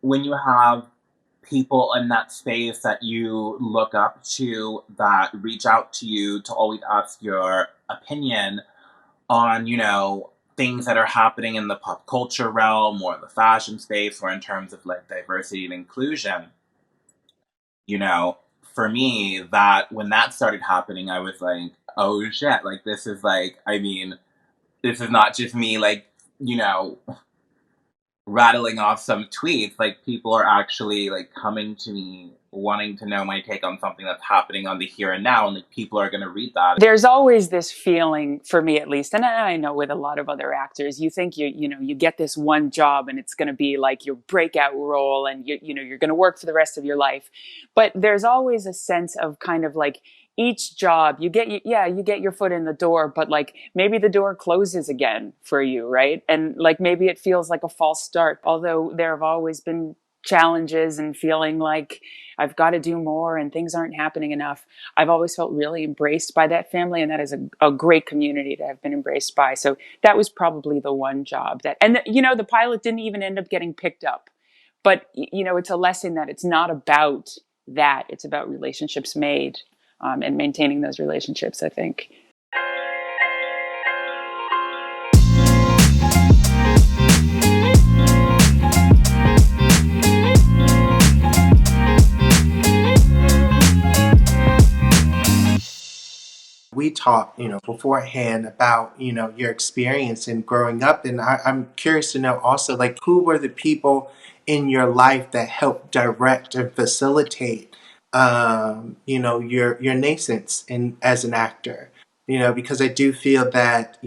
when you have people in that space that you look up to that reach out to you to always ask your opinion on, things that are happening in the pop culture realm or the fashion space or in terms of like diversity and inclusion, you know, for me, that when that started happening, I was like, oh shit, like this is like, I mean, this is not just me like, you know, rattling off some tweets. Like people are actually like coming to me wanting to know my take on something that's happening on the here and now, and like people are gonna read that. There's always this feeling, for me at least, and I know with a lot of other actors, you think you get this one job and it's going to be like your breakout role, and you're going to work for the rest of your life. But there's always a sense of kind of like each job you get, you get your foot in the door, but like maybe the door closes again for you, right? And like maybe it feels like a false start, although there have always been challenges and feeling like I've got to do more and things aren't happening enough. I've always felt really embraced by that family, and that is a great community to have been embraced by. So that was probably the one job that, and the pilot didn't even end up getting picked up. But it's a lesson that it's not about that; it's about relationships made, and maintaining those relationships, I think. We talked, beforehand about, your experience in growing up. And I'm curious to know also, like, who were the people in your life that helped direct and facilitate, your nascence as an actor? Because I do feel that,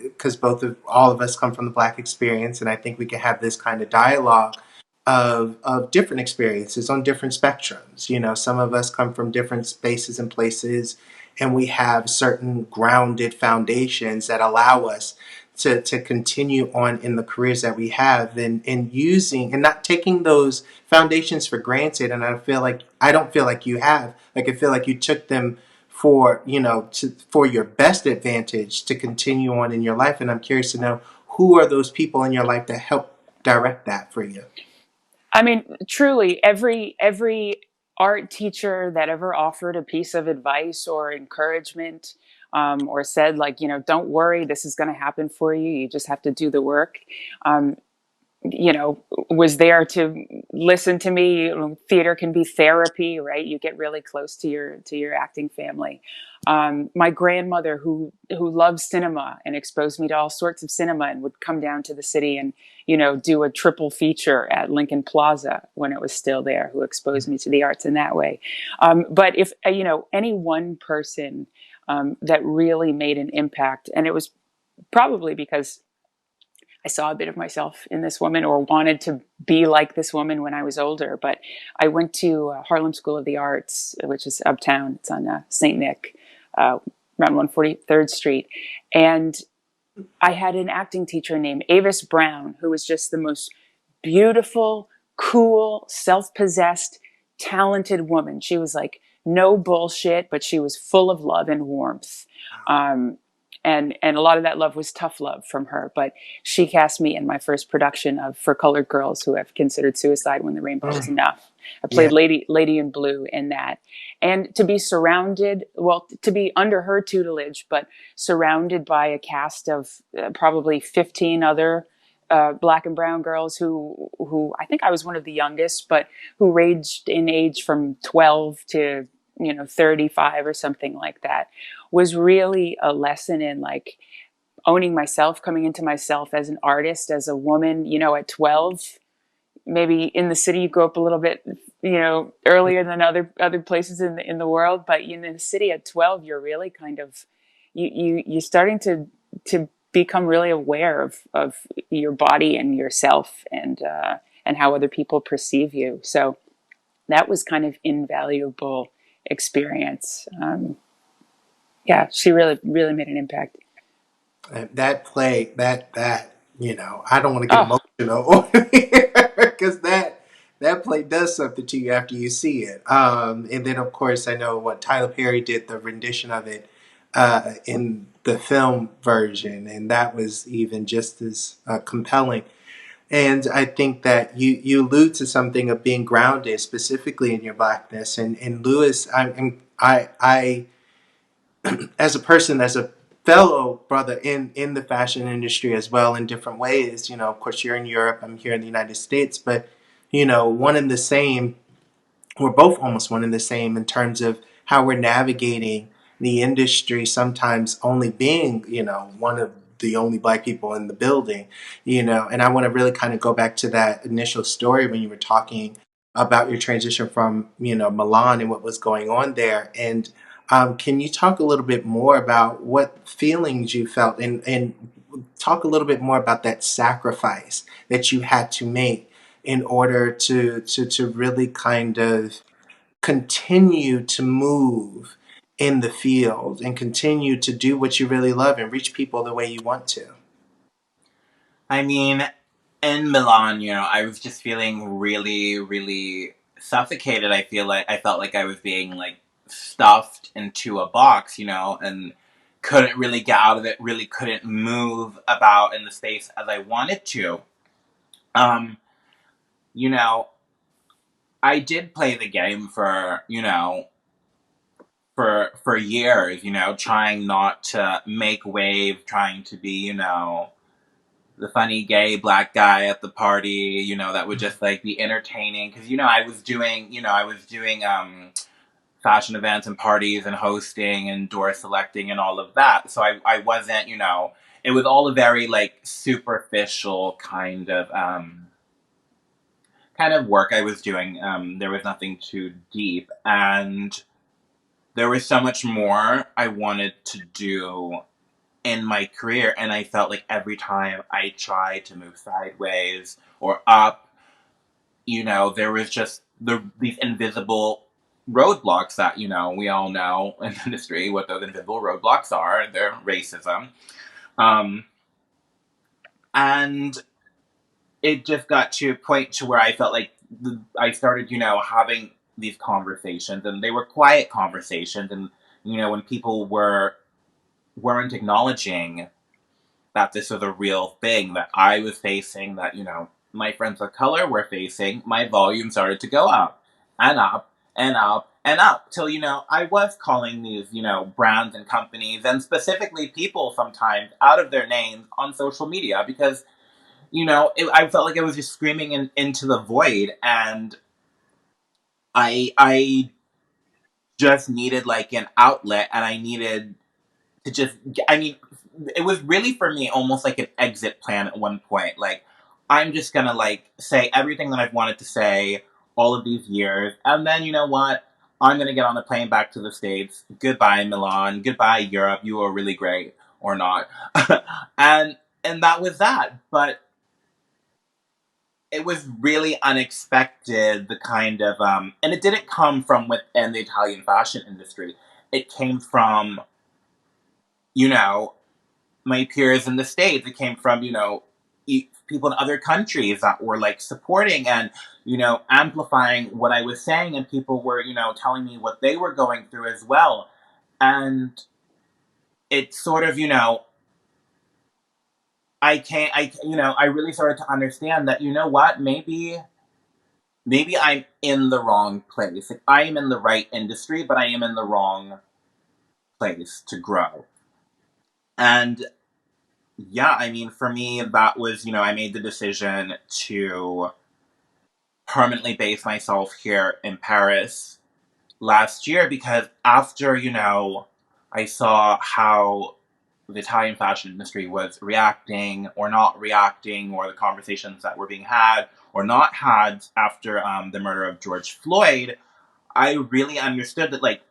because all of us come from the Black experience, and I think we can have this kind of dialogue of different experiences on different spectrums. Some of us come from different spaces and places, and we have certain grounded foundations that allow us to continue on in the careers that we have, and using and not taking those foundations for granted. And I don't feel like you have. Like I feel like you took them for for your best advantage to continue on in your life. And I'm curious to know, who are those people in your life that help direct that for you? I mean, truly, every art teacher that ever offered a piece of advice or encouragement, or said like, don't worry, this is going to happen for you. You just have to do the work. Um, was there to listen to me. Theater can be therapy, right? You get really close to your acting family. My grandmother, who loved cinema and exposed me to all sorts of cinema, and would come down to the city and do a triple feature at Lincoln Plaza when it was still there, who exposed me to the arts in that way. But if any one person that really made an impact, and it was probably because I saw a bit of myself in this woman, or wanted to be like this woman when I was older. But I went to Harlem School of the Arts, which is uptown. It's on St. Nick, around 143rd Street. And I had an acting teacher named Avis Brown, who was just the most beautiful, cool, self-possessed, talented woman. She was like no bullshit, but she was full of love and warmth. And a lot of that love was tough love from her. But she cast me in my first production of For Colored Girls Who Have Considered Suicide When the Rainbow Is Enough. I played Lady in Blue in that. And to be to be under her tutelage, but surrounded by a cast of probably 15 other Black and brown girls who I think I was one of the youngest, but who ranged in age from 12 to 35 or something like that, was really a lesson in like owning myself, coming into myself as an artist, as a woman, at 12. Maybe in the city you grow up a little bit, earlier than other places in the world, but in the city at 12, you're really kind of, you're starting to become really aware of your body and yourself, and how other people perceive you. So that was kind of invaluable experience. She really, really made an impact. That play, I don't want to get Oh, emotional over here, because that play does something to you after you see it. And then of course I know what Tyler Perry did, the rendition of it in the film version, and that was even just as compelling. And I think that you allude to something of being grounded specifically in your Blackness. And Lewis, I as a person, as a fellow brother in the fashion industry as well, in different ways. Of course, you're in Europe, I'm here in the United States, but one and the same. We're both almost one and the same in terms of how we're navigating the industry. Sometimes only being, one of the only Black people in the building. And I want to really kind of go back to that initial story when you were talking about your transition from, Milan and what was going on there. And can you talk a little bit more about what feelings you felt, and talk a little bit more about that sacrifice that you had to make in order to really kind of continue to move in the field and continue to do what you really love and reach people the way you want to? I mean, in Milan, I was just feeling really, really suffocated. I felt like I was being like stuffed into a box, and couldn't really get out of it, really couldn't move about in the space as I wanted to. Um, you know, I did play the game for, for years, trying not to make wave, trying to be, the funny gay Black guy at the party, that would just like be entertaining. Cause I was doing fashion events and parties and hosting and door selecting and all of that. So I wasn't, it was all a very like superficial kind of work I was doing. There was nothing too deep, and there was so much more I wanted to do in my career, and I felt like every time I tried to move sideways or up, there was just these invisible roadblocks that, we all know in the industry what those invisible roadblocks are. They're racism. Um, and it just got to a point to where I felt like I started, having these conversations, and they were quiet conversations, and, when people weren't acknowledging that this was a real thing that I was facing, that, my friends of color were facing, my volume started to go up and up and up and up till, I was calling these, brands and companies and specifically people sometimes out of their names on social media because, I felt like I was just screaming into the void, and I just needed like an outlet, and I needed to just, I mean, it was really for me almost like an exit plan at one point. Like, I'm just gonna like say everything that I've wanted to say all of these years, and then you know what? I'm gonna get on a plane back to the States. Goodbye, Milan. Goodbye, Europe. You were really great, or not. and and that was that. But it was really unexpected, the kind of and it didn't come from within the Italian fashion industry. It came from, you know, my peers in the States. It came from, people in other countries that were like supporting and, amplifying what I was saying, and people were, telling me what they were going through as well. And it sort of, I really started to understand that, what, maybe I'm in the wrong place. Like, I am in the right industry, but I am in the wrong place to grow. And yeah, I mean, for me, that was, I made the decision to permanently base myself here in Paris last year because after, I saw how the Italian fashion industry was reacting or not reacting, or the conversations that were being had or not had after the murder of George Floyd, I really understood that, like,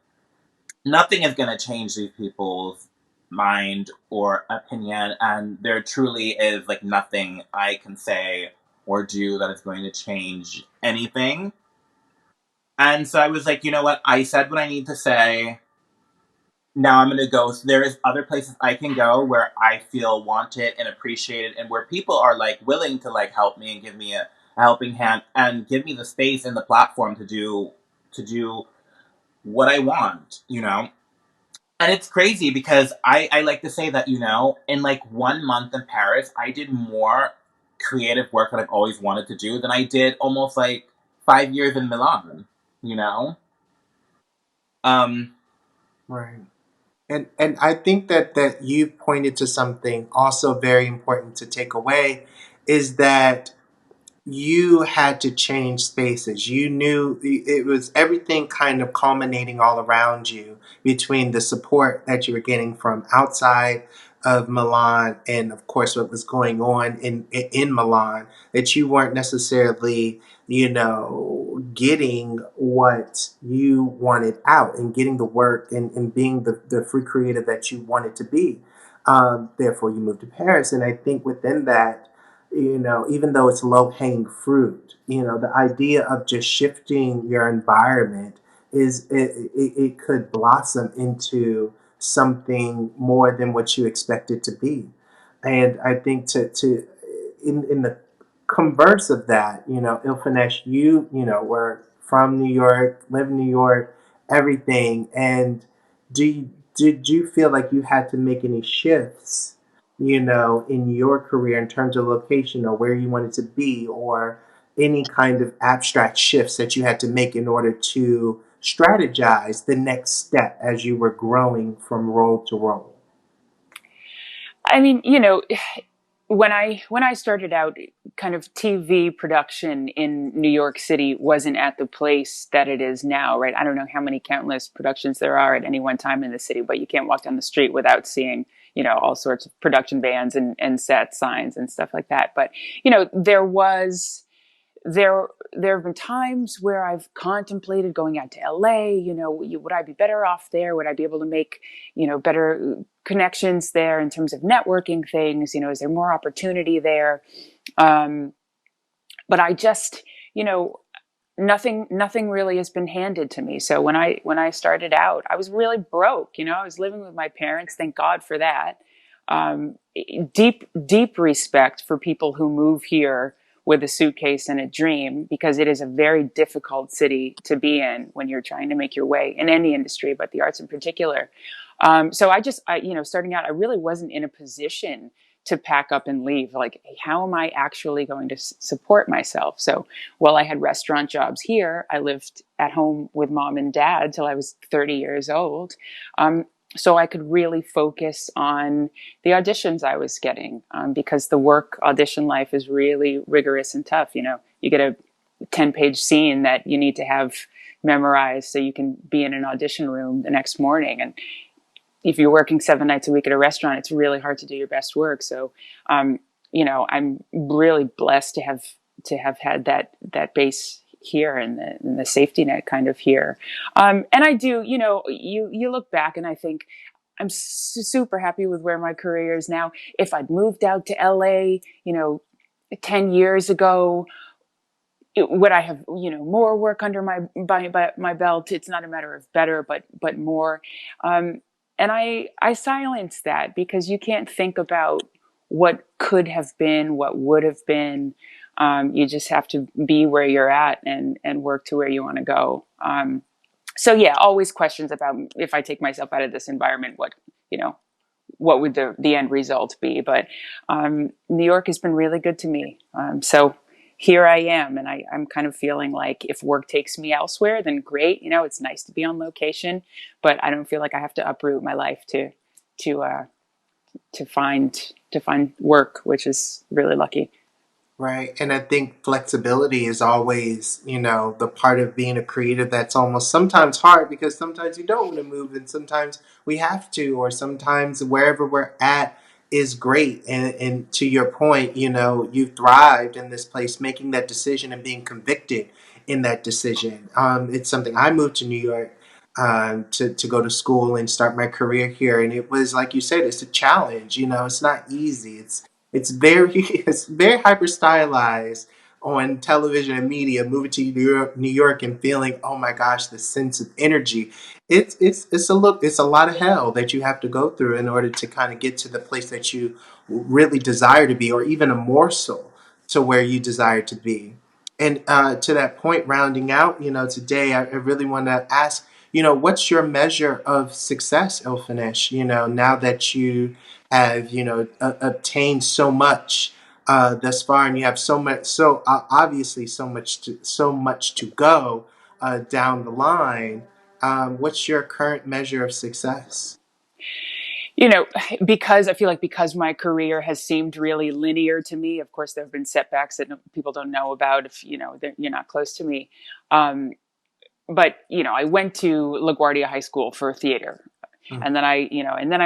nothing is going to change these people's mind or opinion, and there truly is like nothing I can say or do that is going to change anything. And so I was like, you know what? I said what I need to say. Now I'm going to go. So there is other places I can go where I feel wanted and appreciated, and where people are like willing to like help me and give me a helping hand and give me the space and the platform to do what I want. And it's crazy because I like to say that, in like 1 month in Paris, I did more creative work that I've always wanted to do, then I did almost like 5 years in Milan, you know? Um, Right. And I think that you pointed to something also very important to take away is that you had to change spaces. You knew it was everything kind of culminating all around you between the support that you were getting from outside of Milan and of course what was going on in Milan, that you weren't necessarily, getting what you wanted out and getting the work and being the free creative that you wanted to be. Therefore you moved to Paris. And I think within that, even though it's low hanging fruit, the idea of just shifting your environment it could blossom into something more than what you expect it to be. And I think to in the converse of that, Ilfenesh, were from New York, live in New York, everything. And did you feel like you had to make any shifts, in your career in terms of location or where you wanted to be, or any kind of abstract shifts that you had to make in order to strategize the next step as you were growing from role to role? I mean, when I started out, kind of TV production in New York City wasn't at the place that it is now, right? I don't know how many countless productions there are at any one time in the city, but you can't walk down the street without seeing, all sorts of production vans and set signs and stuff like that. But, there have been times where I've contemplated going out to LA. Would I be better off there? Would I be able to make, better connections there in terms of networking things? Is there more opportunity there? But I just, nothing really has been handed to me. So when I started out, I was really broke. I was living with my parents. Thank God for that. Um, deep respect for people who move here with a suitcase and a dream, because it is a very difficult city to be in when you're trying to make your way in any industry, but the arts in particular. So starting out, I really wasn't in a position to pack up and leave. Like, how am I actually going to support myself? So while I had restaurant jobs here, I lived at home with mom and dad till I was 30 years old. So I could really focus on the auditions I was getting, because the work audition life is really rigorous and tough. You get a 10-page scene that you need to have memorized so you can be in an audition room the next morning. And if you're working 7 nights a week at a restaurant, it's really hard to do your best work. So, I'm really blessed to have had that base here and the safety net kind of here. And I do, you look back and I think I'm super happy with where my career is now. If I'd moved out to LA, 10 years ago, would I have, more work under my belt? It's not a matter of better, but more. And I silence that, because you can't think about what could have been, what would have been. You just have to be where you're at and work to where you want to go. So yeah, always questions about, if I take myself out of this environment, what would the end result be? But New York has been really good to me. So here I am, and I'm kind of feeling like if work takes me elsewhere, then great. It's nice to be on location, but I don't feel like I have to uproot my life to find work, which is really lucky. Right. And I think flexibility is always, the part of being a creative that's almost sometimes hard, because sometimes you don't want to move and sometimes we have to, or sometimes wherever we're at is great. And to your point, you thrived in this place, making that decision and being convicted in that decision. It's something I moved to New York to go to school and start my career here. And it was, like you said, it's a challenge. It's not easy. It's very it's very hyper stylized on television and media. Moving to New York and feeling, oh my gosh, the sense of energy. It's a lot of hell that you have to go through in order to kind of get to the place that you really desire to be, or even a morsel to where you desire to be. And to that point, rounding out, today I really want to ask, what's your measure of success, Ilfenesh? Now that you have, obtained so much thus far, and you have so much, so obviously so much to go down the line. What's your current measure of success? You know, because I feel like because my career has seemed really linear to me. Of course, there have been setbacks that people don't know about if you're not close to me. Um, but I went to LaGuardia High School for theater, Mm. and then I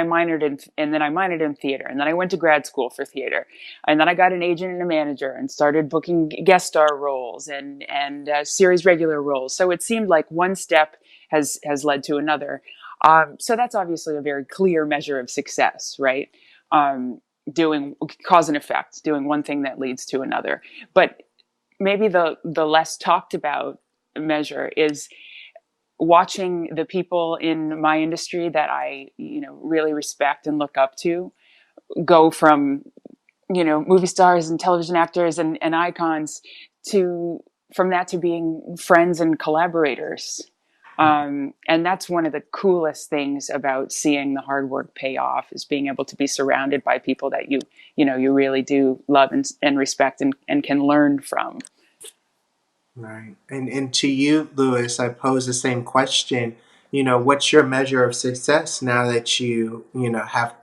minored in theater, and then I went to grad school for theater, and then I got an agent and a manager and started booking guest star roles and series regular roles. So it seemed like one step has led to another. So that's obviously a very clear measure of success, right? Um, doing cause and effect, doing one thing that leads to another. But maybe the less talked about measure is watching the people in my industry that I really respect and look up to go from movie stars and television actors and icons to from that to being friends and collaborators. And that's one of the coolest things about seeing the hard work pay off is being able to be surrounded by people that you really do love and respect and can learn from. Right. And to you, Lewis, I pose the same question. What's your measure of success now that have,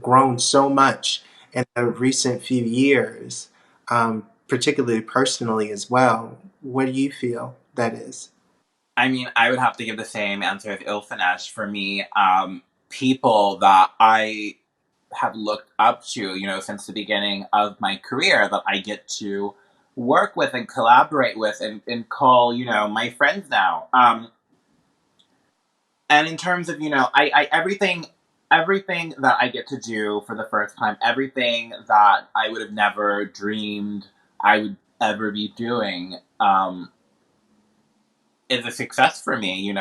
grown so much in the recent few years, particularly personally as well? What do you feel that is? I mean, I would have to give the same answer as Ilfenesh. For me, people that I have looked up to, since the beginning of my career that I get to work with and collaborate with and call, my friends now. And in terms of, I everything that I get to do for the first time, everything that I would have never dreamed I would ever be doing, is a success for me,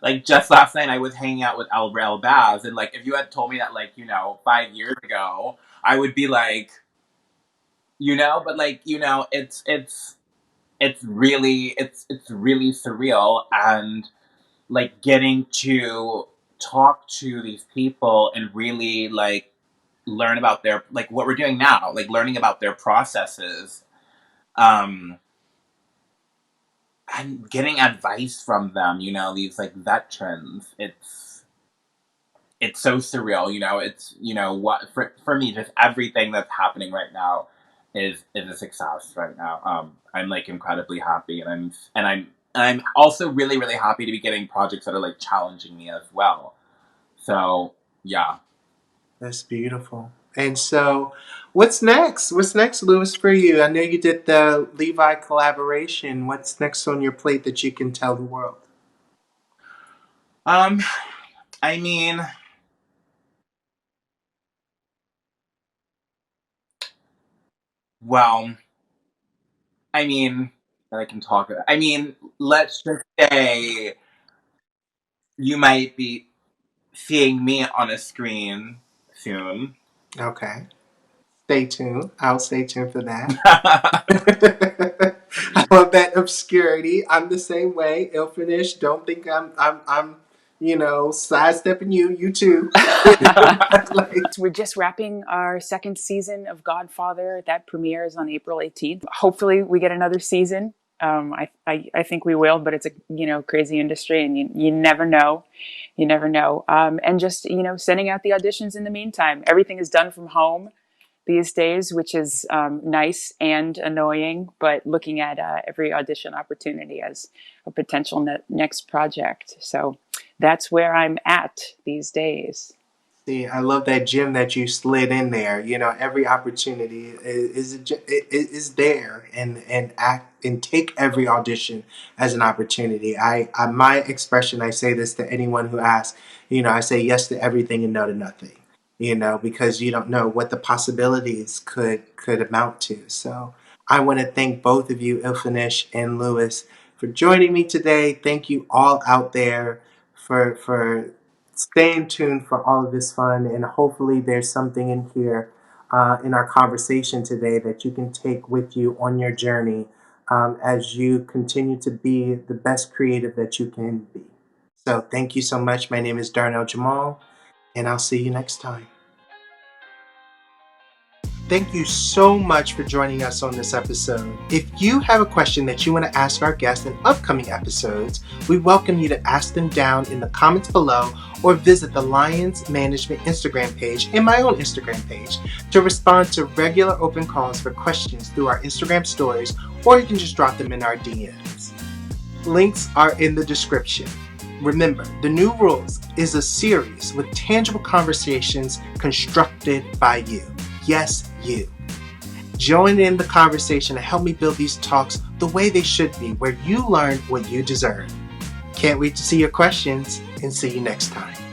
Like just last night I was hanging out with Al Baz, and like if you had told me that, like, 5 years ago, I would be like, but like, it's really surreal, and like getting to talk to these people and really like learn about their, like, what we're doing now, like learning about their processes, um and getting advice from them, these like veterans. It's so surreal, it's, what for me, just everything that's happening right now is a success right now. I'm like incredibly happy, and I'm also really, really happy to be getting projects that are like challenging me as well. So yeah. That's beautiful. And so, what's next? What's next, Lewis, for you? I know you did the Levi collaboration. What's next on your plate that you can tell the world? um I mean, well, I mean, that I can talk. I mean, let's just say you might be seeing me on a screen soon. Okay. Stay tuned. I'll stay tuned for that. I love that obscurity. I'm the same way. Ilfinish. Don't think I'm sidestepping you. You too. Like, We're just wrapping our second season of Godfather. That premieres on April 18th. Hopefully, we get another season. I think we will, but it's a crazy industry, and you never know. You never know. And just sending out the auditions in the meantime. Everything is done from home these days, which is nice and annoying. But looking at every audition opportunity as a potential next project. So that's where I'm at these days. see, I love that gem that you slid in there. Every opportunity is there, and act and take every audition as an opportunity. I my expression. I say this to anyone who asks. I say yes to everything and no to nothing. Because you don't know what the possibilities could amount to. So I want to thank both of you, Ilfinish and Lewis, for joining me today. Thank you all out there for staying tuned for all of this fun, and hopefully there's something in here in our conversation today that you can take with you on your journey as you continue to be the best creative that you can be. So thank you so much. My name is Darnell-Jamal, and I'll see you next time. thank you so much for joining us on this episode. If you have a question that you want to ask our guests in upcoming episodes, we welcome you to ask them down in the comments below or visit the Lions Management Instagram page and my own Instagram page to respond to regular open calls for questions through our Instagram stories, or you can just drop them in our DMs. Links are in the description. Remember, The New Rules is a series with tangible conversations constructed by you. Yes, you. Join in the conversation and help me build these talks the way they should be, where you learn what you deserve. Can't wait to see your questions, and see you next time.